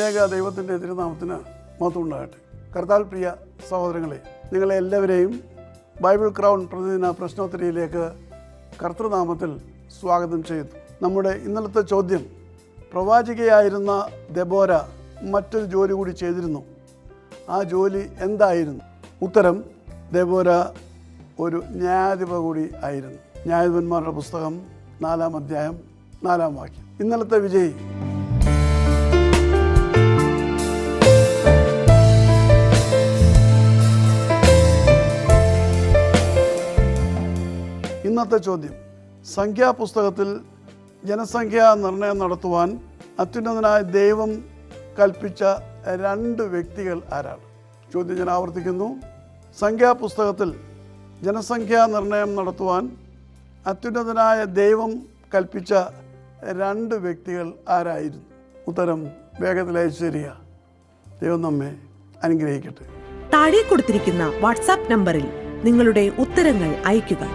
ത്രിയേക ദൈവത്തിൻ്റെ തിരുനാമത്തിന് മഹത്വം ഉണ്ടാകട്ടെ. കർത്താൽ പ്രിയ സഹോദരങ്ങളെ, നിങ്ങളെ എല്ലാവരെയും ബൈബിൾ ക്രൗൺ പ്രതിദിന പ്രശ്നോത്തരിയിലേക്ക് കർത്തൃനാമത്തിൽ സ്വാഗതം ചെയ്യുന്നു. നമ്മുടെ ഇന്നലത്തെ ചോദ്യം, പ്രവാചികയായിരുന്ന ദെബോര മറ്റൊരു ജോലി കൂടി ചെയ്തിരുന്നു. ആ ജോലി എന്തായിരുന്നു? ഉത്തരം, ദെബോര ഒരു ന്യായാധിപ കൂടി ആയിരുന്നു. ന്യായാധിപന്മാരുടെ പുസ്തകം 4-ാം അധ്യായം 4-ാം വാക്യം. ഇന്നലത്തെ വിജയി ഇന്നത്തെ ചോദ്യം, സംഖ്യാപുസ്തകത്തിൽ ജനസംഖ്യാ നിർണയം നടത്തുവാൻ അത്യുന്നതനായ ദൈവം കൽപ്പിച്ച 2 വ്യക്തികൾ ആരാണ്? ചോദ്യം ഞാൻ ആവർത്തിക്കുന്നു. സംഖ്യാപുസ്തകത്തിൽ ജനസംഖ്യാ നിർണയം നടത്തുവാൻ അത്യുന്നതനായ ദൈവം കൽപ്പിച്ച 2 വ്യക്തികൾ ആരായിരുന്നു? ഉത്തരം വേഗത്തിൽ അയച്ചു തരിക. ദൈവം നമ്മെ അനുഗ്രഹിക്കട്ടെ. താഴെ കൊടുത്തിരിക്കുന്ന വാട്സാപ്പ് നമ്പറിൽ നിങ്ങളുടെ ഉത്തരങ്ങൾ അയയ്ക്കുക.